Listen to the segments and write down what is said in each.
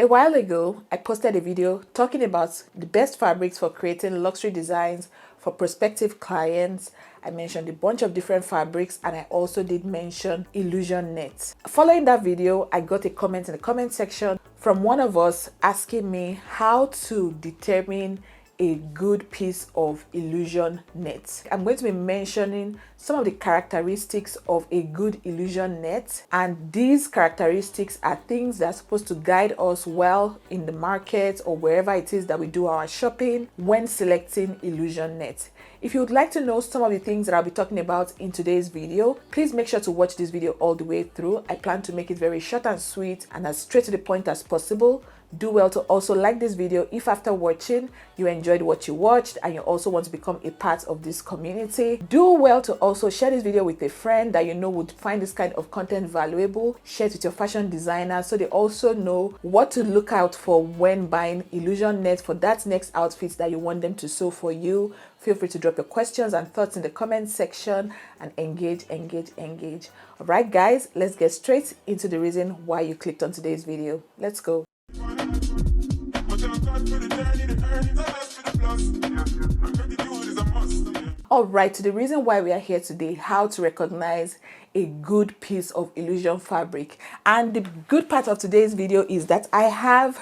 A while ago, I posted a video talking about the best fabrics for creating luxury designs for prospective clients. I mentioned a bunch of different fabrics, and I also did mention illusion nets. Following that video, I got a comment in the comment section from one of us asking me how to determine a good piece of illusion net. I'm going to be mentioning some of the characteristics of a good illusion net, and these characteristics are things that are supposed to guide us well in the market or wherever it is that we do our shopping when selecting illusion net. If you would like to know some of the things that I'll be talking about in today's video, please make sure to watch this video all the way through. I plan to make it very short and sweet and as straight to the point as possible. Do well to also like this video if after watching you enjoyed what you watched and you also want to become a part of this community. Do well to also share this video with a friend that you know would find this kind of content valuable. Share it with your fashion designer so they also know what to look out for when buying illusion net for that next outfit that you want them to sew for you. Feel free to drop your questions and thoughts in the comment section and engage. All right, guys, let's get straight into the reason why you clicked on today's video. Let's go. All right, to the reason why we are here today, how to recognize a good piece of illusion fabric. And the good part of today's video is that I have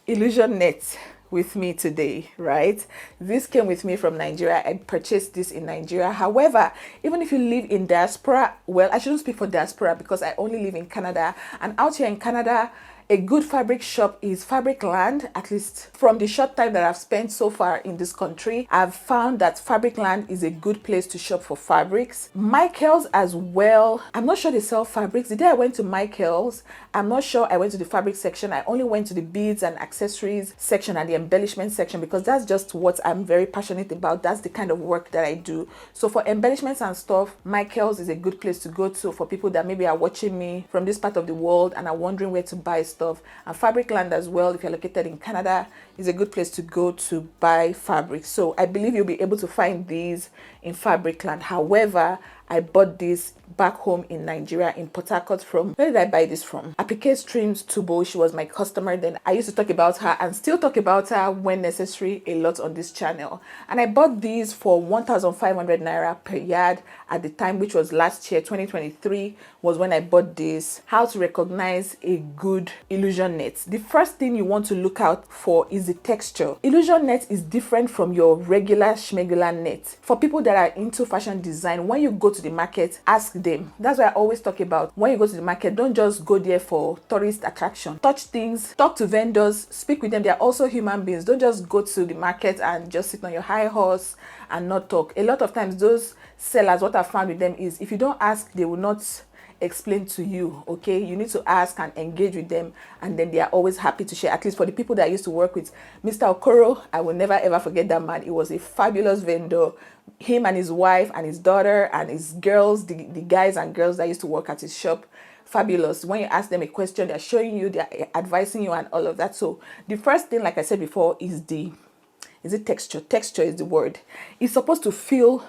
illusion nets with me today, right? This came with me from Nigeria. I purchased this in Nigeria. However, even if you live in diaspora, well, I shouldn't speak for diaspora because I only live in Canada, and out here in Canada, a good fabric shop is Fabricland. At least from the short time that I've spent so far in this country, I've found that Fabricland is a good place to shop for fabrics. Michael's as well. I'm not sure they sell fabrics. The day I went to Michael's, I'm not sure I went to the fabric section. I only went to the beads and accessories section and the embellishment section because that's just what I'm very passionate about. That's the kind of work that I do. So for embellishments and stuff, Michael's is a good place to go to for people that maybe are watching me from this part of the world and are wondering where to buy stuff. And Fabricland as well, if you're located in Canada, is a good place to go to buy fabric. So I believe you'll be able to find these in Fabricland. However, I bought this back home in Nigeria in Port Harcourt from, where did I buy this from? APPLIQUÉS Streams Tubo. She was my customer then. I used to talk about her and still talk about her when necessary a lot on this channel. And I bought these for 1,500 naira per yard at the time, which was last year, 2023 was when I bought this. How to recognize a good illusion net. The first thing you want to look out for is the texture. Illusion net is different from your regular schmegular net. For people that are into fashion design, when you go to the market, ask them. That's why I always talk about when you go to the market, don't just go there for tourist attraction. Touch things, talk to vendors, speak with them. They're also human beings. Don't just go to the market and just sit on your high horse and not talk. A lot of times those sellers, what I found with them is if you don't ask, they will not explain to you. Okay, you need to ask and engage with them, and then they are always happy to share. At least for the people that I used to work with, Mr. Okoro, I will never ever forget that man. He was a fabulous vendor. Him and his wife and his daughter and his girls, the guys and girls that used to work at his shop, fabulous. When you ask them a question, they're showing you, they're advising you and all of that. So the first thing, like I said before, is it texture. Texture is the word. It's supposed to feel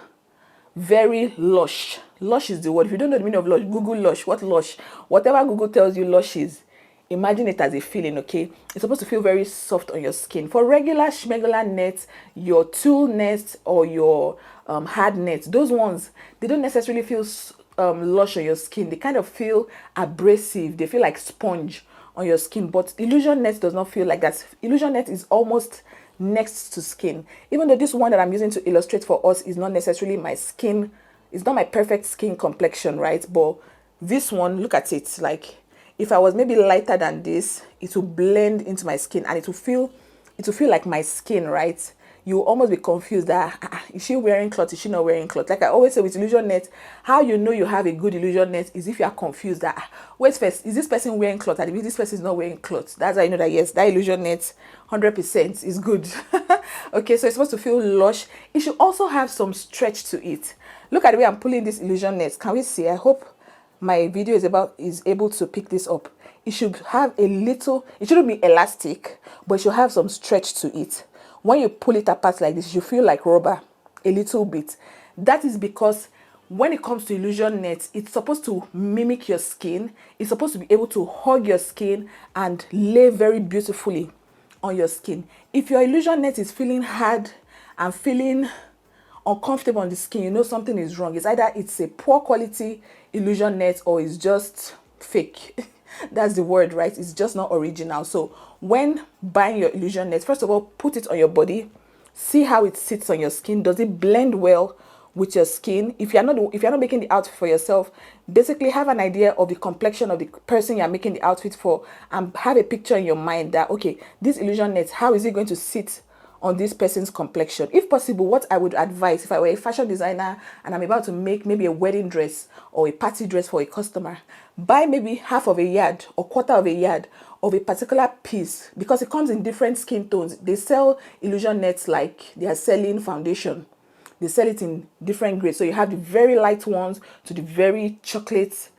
very lush. Lush is the word. If you don't know the meaning of lush, Google lush. What lush? Whatever Google tells you lush is, imagine it as a feeling, okay? It's supposed to feel very soft on your skin. For regular schmegular nets, your tulle nets or your hard nets, those ones, they don't necessarily feel lush on your skin. They kind of feel abrasive. They feel like sponge on your skin. But illusion net does not feel like that. Illusion net is almost next to skin. Even though this one that I'm using to illustrate for us is not necessarily my skin, it's not my perfect skin complexion, right? But this one, look at it, like if I was maybe lighter than this, it will blend into my skin and it will feel like my skin, right? You will almost be confused that is she wearing cloth, is she not wearing cloth? Like I always say with illusion net, how you know you have a good illusion net is if you are confused that wait first, is this person wearing cloth and if this person is not wearing cloth? That's how you know that yes, that illusion net 100% is good. Okay, so it's supposed to feel lush. It should also have some stretch to it. Look at the way I'm pulling this illusion net. Can we see? I hope my video is able to pick this up. It should have a little, it shouldn't be elastic, but it should have some stretch to it. When you pull it apart like this, you feel like rubber a little bit. That is because when it comes to illusion net, it's supposed to mimic your skin. It's supposed to be able to hug your skin and lay very beautifully on your skin. If your illusion net is feeling hard and feeling uncomfortable on the skin, you know something is wrong. It's either it's a poor quality illusion net or it's just fake. That's the word, right? It's just not original. So when buying your illusion net, first of all, put it on your body, see how it sits on your skin. Does it blend well with your skin? If you're not making the outfit for yourself, basically have an idea of the complexion of the person you're making the outfit for, and have a picture in your mind that, okay, this illusion net, how is it going to sit on this person's complexion? If possible, what I would advise if I were a fashion designer and I'm about to make maybe a wedding dress or a party dress for a customer, buy maybe half of a yard or quarter of a yard of a particular piece, because it comes in different skin tones. They sell illusion nets like they are selling foundation. They sell it in different grades. So you have the very light ones to the very chocolate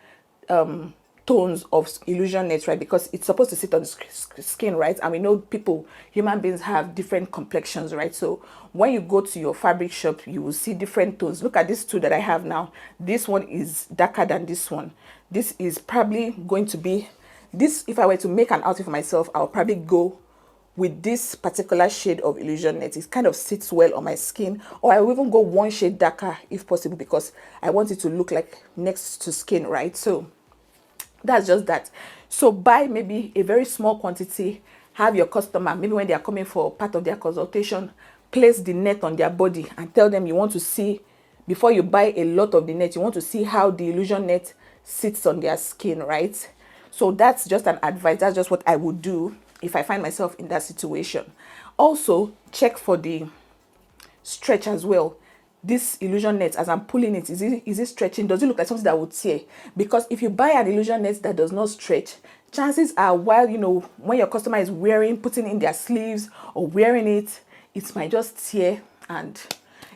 tones of illusion net, right? Because it's supposed to sit on the skin, right? And we know human beings have different complexions, right? So when you go to your fabric shop, you will see different tones. Look at these two that I have now. This one is darker than this one. This is probably going to be this. If I were to make an outfit for myself, I'll probably go with this particular shade of illusion net. It kind of sits well on my skin, or I will even go one shade darker if possible, because I want it to look like next to skin, right? So that's just that. So buy maybe a very small quantity, have your customer, maybe when they are coming for part of their consultation, place the net on their body and tell them you want to see, before you buy a lot of the net, you want to see how the illusion net sits on their skin, right? So that's just an advice. That's just what I would do if I find myself in that situation. Also, check for the stretch as well. This illusion net, as I'm pulling it, is it stretching? Does it look like something that would tear? Because if you buy an illusion net that does not stretch, chances are, while when your customer is putting in their sleeves or wearing it, it might just tear and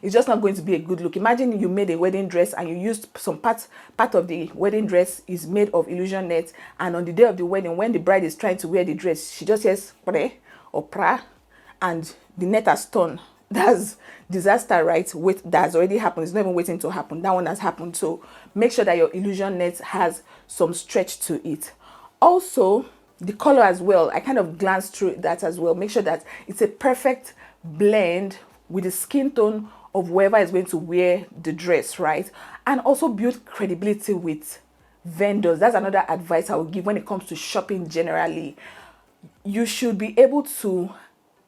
it's just not going to be a good look. Imagine you made a wedding dress and you used some part of the wedding dress is made of illusion net, and on the day of the wedding, when the bride is trying to wear the dress, she just says pre or pra, and the net has torn. That's disaster, right? That has already happened. It's not even waiting to happen. That one has happened. So make sure that your illusion net has some stretch to it. Also, the color as well. I kind of glanced through that as well. Make sure that it's a perfect blend with the skin tone of whoever is going to wear the dress, right? And also build credibility with vendors. That's another advice I would give when it comes to shopping generally. You should be able to,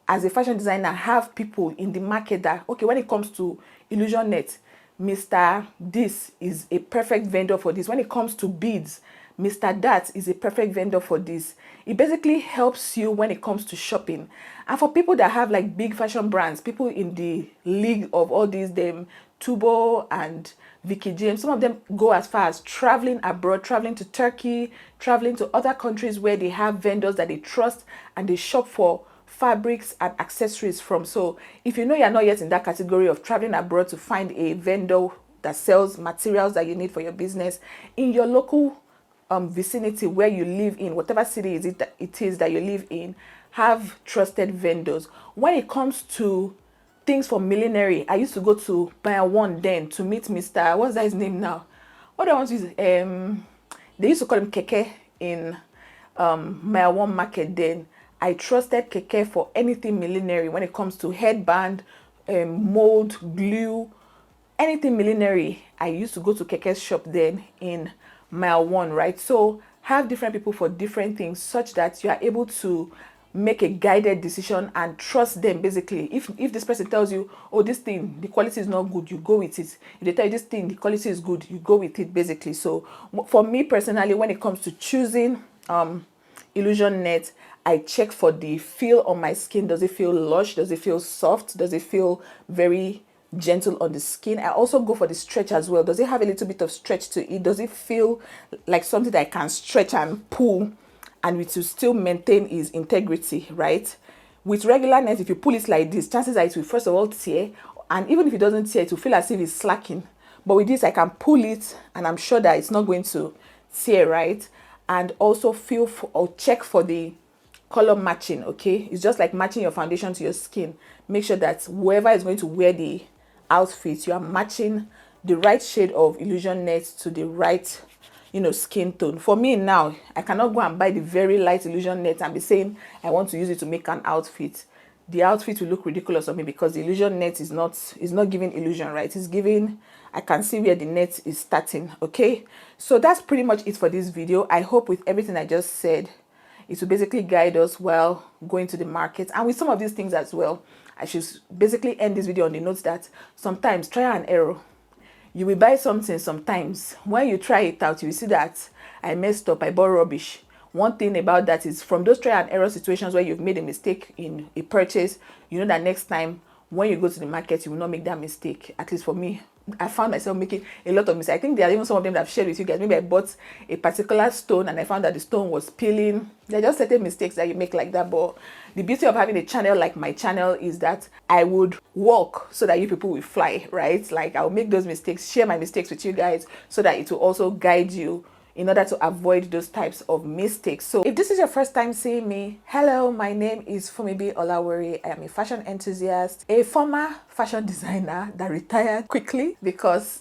as a fashion designer, have people in the market that, okay, when it comes to illusion net, Mr. This is a perfect vendor for this. When it comes to beads, Mr. That is a perfect vendor for this. It basically helps you when it comes to shopping. And for people that have like big fashion brands, people in the league of all these, them Tubo and Vicky James, some of them go as far as traveling abroad, traveling to Turkey, traveling to other countries where they have vendors that they trust and they shop for fabrics and accessories from. So if you know you're not yet in that category of traveling abroad to find a vendor that sells materials that you need for your business, in your local vicinity where you live in, whatever city it is that you live in, have trusted vendors. When it comes to things for millinery, I used to go to Buy One then to meet Mr. What's that his name now? What I want to use, they used to call him Keke in my one market then. I trusted Keke for anything millinery when it comes to headband, mold, glue, anything millinery. I used to go to Keke's shop then in Mile 1, right? So have different people for different things such that you are able to make a guided decision and trust them. Basically, if this person tells you, oh, this thing, the quality is not good, you go with it. If they tell you this thing, the quality is good, you go with it, basically. So for me personally, when it comes to choosing illusion net, I check for the feel on my skin. Does it feel lush? Does it feel soft? Does it feel very gentle on the skin? I also go for the stretch as well. Does it have a little bit of stretch to it? Does it feel like something that I can stretch and pull and it will still maintain its integrity, right? With regular net, if you pull it like this, chances are it will first of all tear, and even if it doesn't tear, it will feel as if it's slacking. But with this, I can pull it and I'm sure that it's not going to tear, right? And also feel for, or check for the color matching. Okay, it's just like matching your foundation to your skin. Make sure that whoever is going to wear the outfit, you are matching the right shade of illusion net to the right, skin tone. For me now, I cannot go and buy the very light illusion net and be saying I want to use it to make an outfit. The outfit will look ridiculous on me because the illusion net is not giving illusion, right? It's giving, I can see where the net is starting. Okay, so that's pretty much it for this video. I hope with everything I just said, it will basically guide us while going to the market, and with some of these things as well. I should basically end this video on the note that sometimes try and error. You will buy something sometimes. When you try it out, you will see that I messed up, I bought rubbish. One thing about that is from those try and error situations where you've made a mistake in a purchase, you know that next time when you go to the market, you will not make that mistake. At least for me, I found myself making a lot of mistakes. I think there are even some of them that I've shared with you guys. Maybe I bought a particular stone and I found that the stone was peeling. There are just certain mistakes that you make like that. But the beauty of having a channel like my channel is that I would walk so that you people will fly, right? Like I'll make those mistakes, share my mistakes with you guys so that it will also guide you in order to avoid those types of mistakes. So if this is your first time seeing me, hello, my name is Funmibi Olawore. I am a fashion enthusiast, a former fashion designer that retired quickly because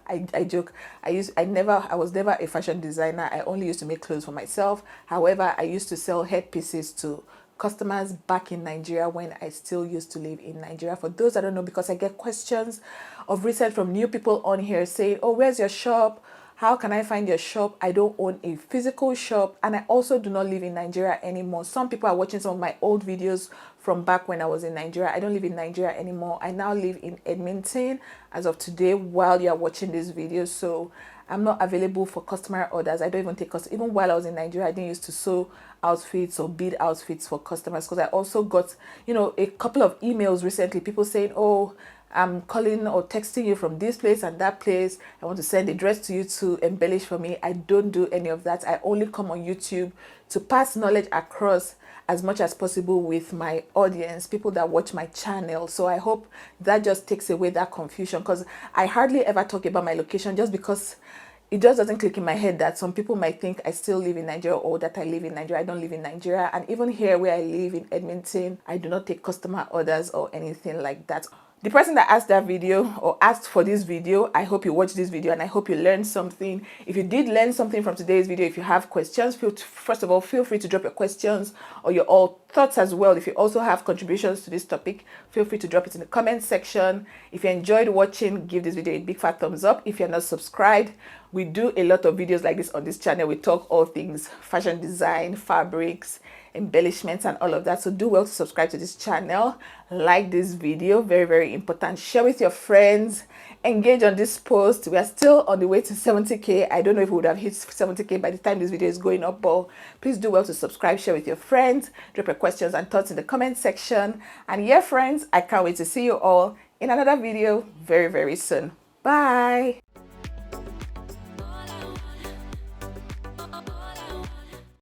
I joke. I was never a fashion designer. I only used to make clothes for myself. However, I used to sell headpieces to customers back in Nigeria when I still used to live in Nigeria. For those that don't know, because I get questions of recent from new people on here saying, oh, where's your shop? How can I find your shop? I don't own a physical shop, and I also do not live in Nigeria anymore. Some people are watching some of my old videos from back when I was in Nigeria. I don't live in Nigeria anymore. I now live in Edmonton as of today while you are watching this video. So I'm not available for customer orders. I don't even take customers. Even while I was in Nigeria, I didn't used to sew outfits or bead outfits for customers because I also got, a couple of emails recently, people saying, oh, I'm calling or texting you from this place and that place. I want to send a dress to you to embellish for me. I don't do any of that. I only come on YouTube to pass knowledge across as much as possible with my audience, people that watch my channel. So I hope that just takes away that confusion, because I hardly ever talk about my location just because it just doesn't click in my head that some people might think I still live in Nigeria or that I live in Nigeria. I don't live in Nigeria. And even here where I live in Edmonton, I do not take customer orders or anything like that. The person that asked that video or asked for this video, I hope you watched this video and I hope you learned something. If you did learn something from today's video, if you have questions, first of all, feel free to drop your questions or your all thoughts as well. If you also have contributions to this topic, feel free to drop it in the comment section. If you enjoyed watching, give this video a big fat thumbs up. If you're not subscribed, we do a lot of videos like this on this channel. We talk all things fashion design, fabrics, embellishments and all of that. So do well to subscribe to this channel, like this video, very, very important. Share with your friends, engage on this post. We are still on the way to 70k. I don't know if we would have hit 70k by the time this video is going up, but please do well to subscribe, share with your friends, drop your questions and thoughts in the comment section. And yeah, friends, I can't wait to see you all in another video very, very soon. Bye.